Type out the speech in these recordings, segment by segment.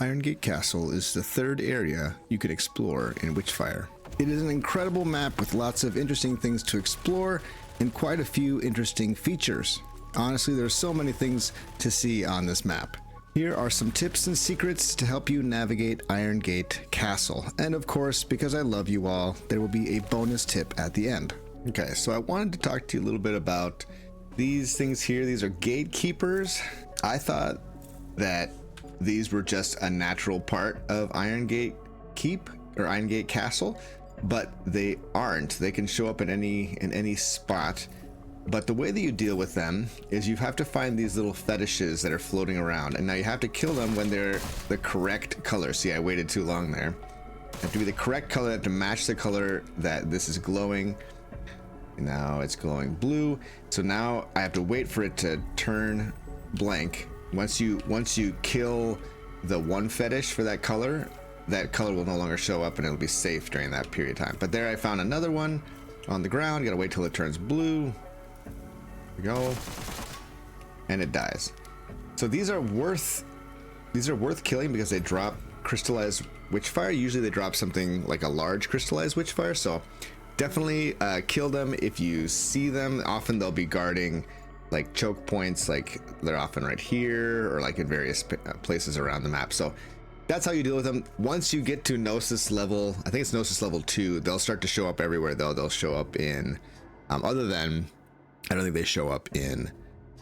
Irongate Castle is the third area you could explore in Witchfire. It is an incredible map with lots of interesting things to explore and quite a few interesting features. Honestly, there's so many things to see on this map. Here are some tips and secrets to help you navigate Irongate Castle. And of course, because I love you all, there will be a bonus tip at the end. Okay, so I wanted to talk to you a little bit about these things here. These are Gatekeepers. I thought that these were just a natural part of Irongate Keep or Irongate Castle, but they aren't. They can show up in any spot. But the way that you deal with them is you have to find these little fetishes that are floating around, and now you have to kill them when they're the correct color. See, I waited too long there. They have to be the correct color, they have to match the color that this is glowing. Now it's glowing blue, so now I have to wait for it to turn blank. Once you kill the one fetish for that color will no longer show up and it'll be safe during that period of time. But there I found another one on the ground. You gotta wait till it turns blue. There we go, and it dies. So these are worth killing because they drop crystallized witchfire. Usually they drop something like a large crystallized witchfire, so definitely kill them if you see them. Often they'll be guarding like choke points, like they're often right here or like in various places around the map. So that's how you deal with them. Once you get to Gnosis level, I think it's Gnosis level 2, they'll start to show up everywhere though. They'll show up in other than, I don't think they show up in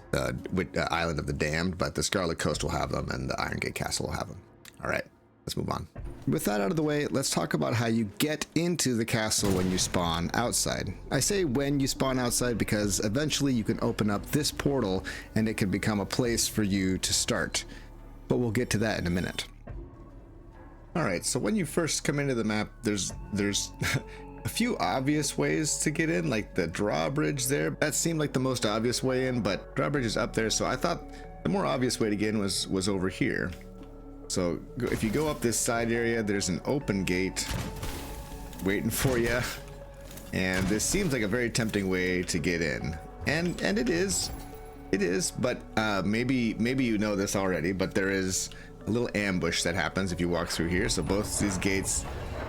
the Island of the Damned, but the Scarlet Coast will have them and the Irongate Castle will have them. All right, let's move on. With that out of the way, let's talk about how you get into the castle when you spawn outside. I say when you spawn outside because eventually you can open up this portal and it can become a place for you to start, but we'll get to that in a minute. All right, so when you first come into the map, there's a few obvious ways to get in, like the drawbridge there. That seemed like the most obvious way in, but drawbridge is up there, so I thought the more obvious way to get in was over here. So if you go up this side area, there's an open gate waiting for you, and this seems like a very tempting way to get in, and it is, but maybe you know this already, but there is a little ambush that happens if you walk through here. So both these gates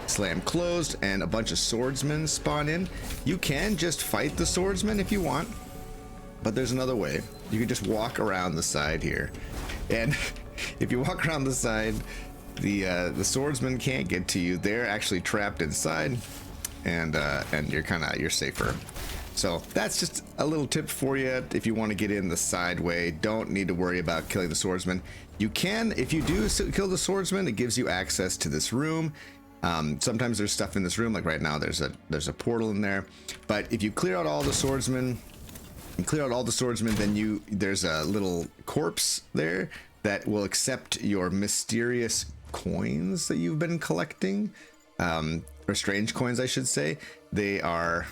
slam closed and a bunch of swordsmen spawn in. You can just fight the swordsmen if you want, but there's another way. You can just walk around the side here, and if you walk around the side, the swordsmen can't get to you. They're actually trapped inside, and you're safer. So that's just a little tip for you. If you want to get in the side way, don't need to worry about killing the swordsman. You can, if you do kill the swordsman, it gives you access to this room. Sometimes there's stuff in this room, like right now there's a portal in there. But if you clear out all the swordsmen, then there's a little corpse there that will accept your mysterious coins that you've been collecting, or strange coins, I should say. They are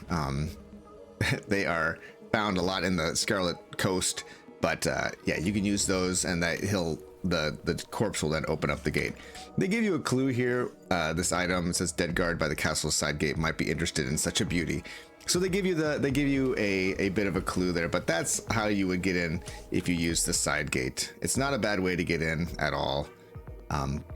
found a lot in the Scarlet Coast, but yeah, you can use those, and the corpse will then open up the gate. They give you a clue here. This item says dead guard by the castle's side gate might be interested in such a beauty. So they give you a bit of a clue there, but that's how you would get in if you use the side gate. It's not a bad way to get in at all,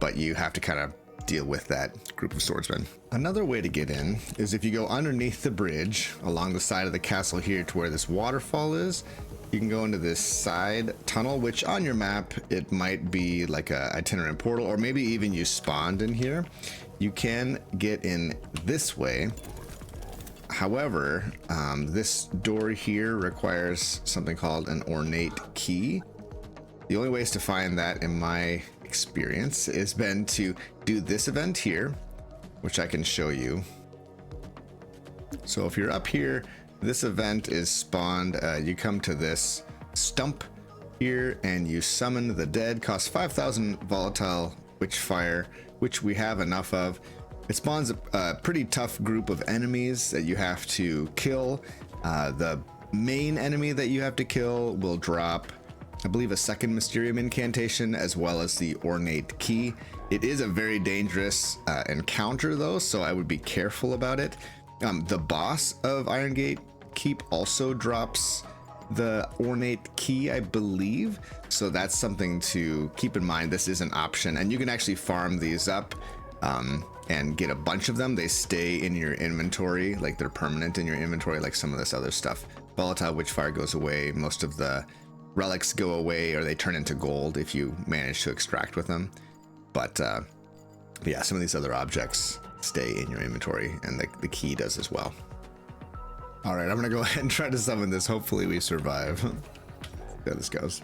but you have to kind of deal with that group of swordsmen. Another way to get in is if you go underneath the bridge along the side of the castle here to where this waterfall is. You can go into this side tunnel, which on your map, it might be like a itinerant portal, or maybe even you spawned in here. You can get in this way. However, this door here requires something called an ornate key. The only ways to find that, in my experience, has been to do this event here, which I can show you. So if you're up here, this event is spawned. You come to this stump here and you summon the dead. Costs 5,000 volatile witchfire, which we have enough of. It spawns a pretty tough group of enemies that you have to kill. The main enemy that you have to kill will drop, I believe, a second Mysterium incantation as well as the ornate key. It is a very dangerous encounter though, so I would be careful about it. The boss of Irongate Keep also drops the ornate key, I believe. So that's something to keep in mind. This is an option, and you can actually farm these up and get a bunch of them. They stay in your inventory, like they're permanent in your inventory, like some of this other stuff. Volatile Witchfire goes away. Most of the relics go away, or they turn into gold if you manage to extract with them. But yeah, some of these other objects stay in your inventory, and the key does as well. All right, I'm gonna go ahead and try to summon this. Hopefully we survive. See how this goes.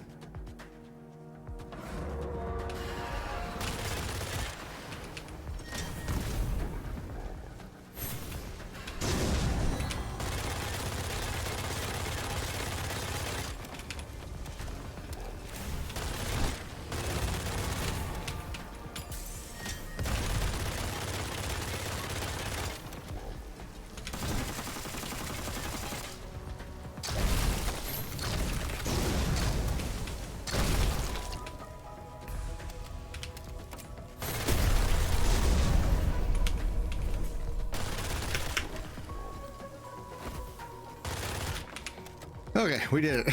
Okay, we did it.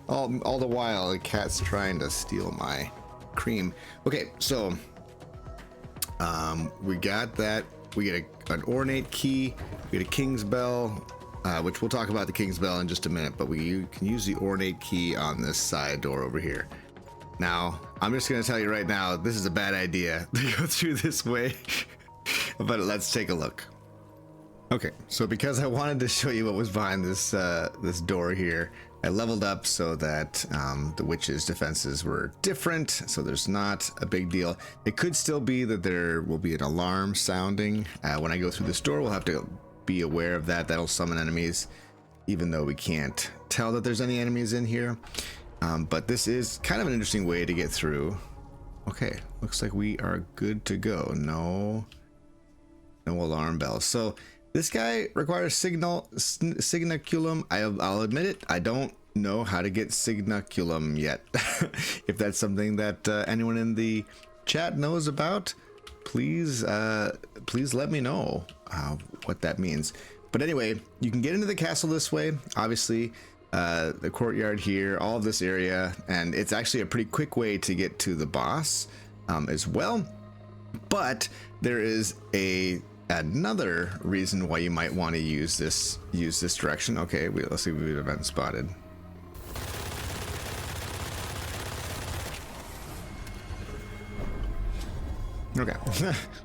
all the while the cat's trying to steal my cream. Okay, so we got that. We get an ornate key, we get a king's bell, which we'll talk about the king's bell in just a minute, but we can use the ornate key on this side door over here. Now, I'm just gonna tell you right now, this is a bad idea to go through this way, but let's take a look. Okay, so because I wanted to show you what was behind this this door here, I leveled up so that the witch's defenses were different, so there's not a big deal. It could still be that there will be an alarm sounding. When I go through this door, we'll have to be aware of that. That'll summon enemies, even though we can't tell that there's any enemies in here. But this is kind of an interesting way to get through. Okay, looks like we are good to go. No alarm bells. So this guy requires signaculum. I'll admit it, I don't know how to get signaculum yet. If that's something that anyone in the chat knows about, please let me know what that means. But anyway, you can get into the castle this way. Obviously, the courtyard here, all of this area, and it's actually a pretty quick way to get to the boss as well. But there is another reason why you might want to use this direction. Okay, let's see if we've been spotted. Okay,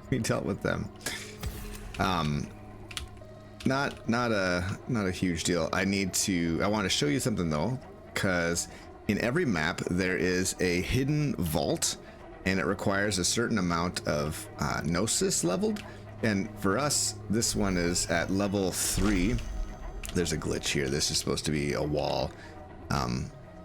we dealt with them. Not a huge deal. I want to show you something though, because in every map there is a hidden vault, and it requires a certain amount of gnosis leveled. And for us, this one is at level 3. There's a glitch here. This is supposed to be a wall.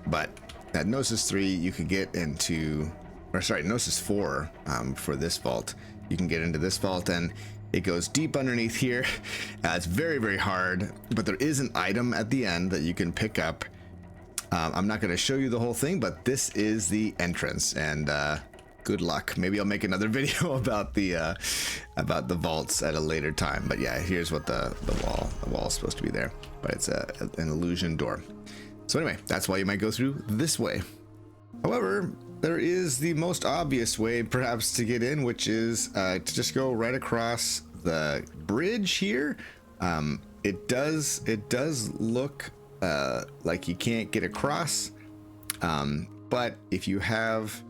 But at Gnosis 3, you can get into, or sorry, Gnosis 4 for this vault. You can get into this vault, and it goes deep underneath here. It's very, very hard, but there is an item at the end that you can pick up. I'm not going to show you the whole thing, but this is the entrance, and good luck. Maybe I'll make another video about the vaults at a later time. But yeah, here's what the wall is supposed to be there, but it's an illusion door. So anyway, that's why you might go through this way. However, there is the most obvious way perhaps to get in, which is to just go right across the bridge here. It does look like you can't get across, but if you have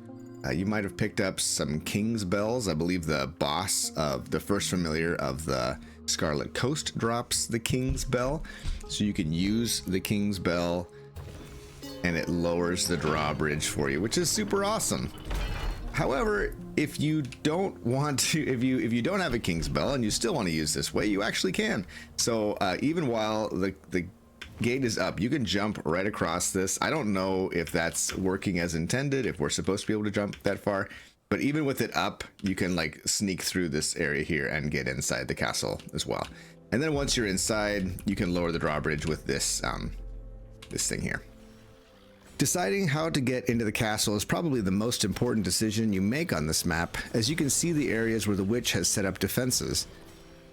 you might have picked up some king's bells. I believe the boss of the first familiar of the Scarlet Coast drops the king's bell, so you can use the king's bell and it lowers the drawbridge for you, which is super awesome. However, if you don't want to, if you don't have a king's bell and you still want to use this way, you actually can. So even while the gate is up, you can jump right across this. I don't know if that's working as intended, if we're supposed to be able to jump that far, but even with it up, you can like sneak through this area here and get inside the castle as well. And then once you're inside, you can lower the drawbridge with this this thing here. Deciding how to get into the castle is probably the most important decision you make on this map, as you can see the areas where the witch has set up defenses.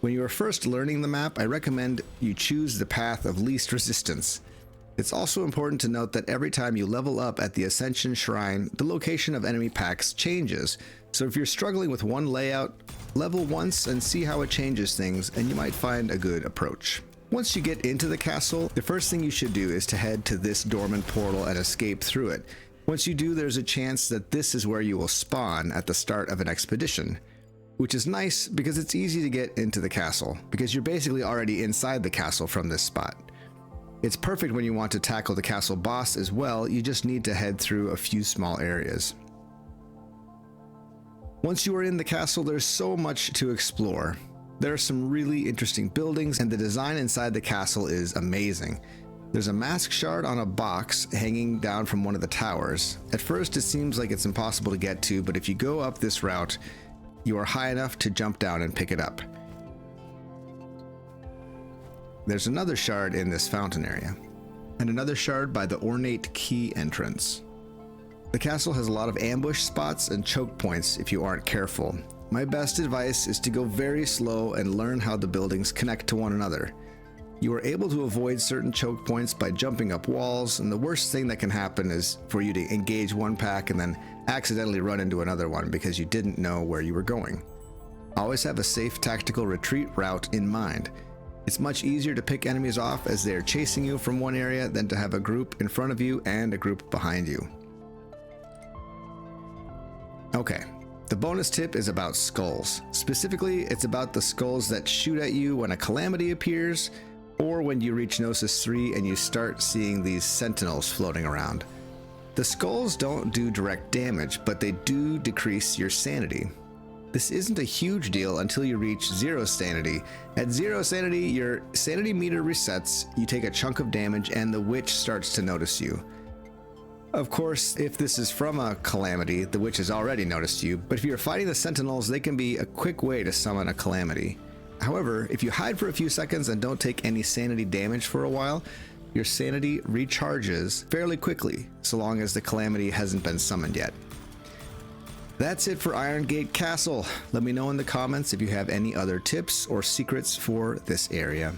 When you are first learning the map, I recommend you choose the path of least resistance. It's also important to note that every time you level up at the Ascension Shrine, the location of enemy packs changes. So if you're struggling with one layout, level once and see how it changes things, and you might find a good approach. Once you get into the castle, the first thing you should do is to head to this dormant portal and escape through it. Once you do, there's a chance that this is where you will spawn at the start of an expedition, which is nice because it's easy to get into the castle, because you're basically already inside the castle from this spot. It's perfect when you want to tackle the castle boss as well. You just need to head through a few small areas. Once you are in the castle, there's so much to explore. There are some really interesting buildings, and the design inside the castle is amazing. There's a mask shard on a box hanging down from one of the towers. At first it seems like it's impossible to get to, but if you go up this route, you are high enough to jump down and pick it up. There's another shard in this fountain area, and another shard by the ornate key entrance. The castle has a lot of ambush spots and choke points if you aren't careful. My best advice is to go very slow and learn how the buildings connect to one another. You are able to avoid certain choke points by jumping up walls, and the worst thing that can happen is for you to engage one pack and then accidentally run into another one because you didn't know where you were going. Always have a safe tactical retreat route in mind. It's much easier to pick enemies off as they are chasing you from one area than to have a group in front of you and a group behind you. Okay, the bonus tip is about skulls. Specifically, it's about the skulls that shoot at you when a calamity appears, or when you reach Gnosis 3 and you start seeing these sentinels floating around. The skulls don't do direct damage, but they do decrease your sanity. This isn't a huge deal until you reach 0 sanity. At 0 sanity, your sanity meter resets, you take a chunk of damage, and the witch starts to notice you. Of course, if this is from a calamity, the witch has already noticed you, but if you're fighting the sentinels, they can be a quick way to summon a calamity. However, if you hide for a few seconds and don't take any sanity damage for a while, your sanity recharges fairly quickly, so long as the calamity hasn't been summoned yet. That's it for Irongate Castle. Let me know in the comments if you have any other tips or secrets for this area.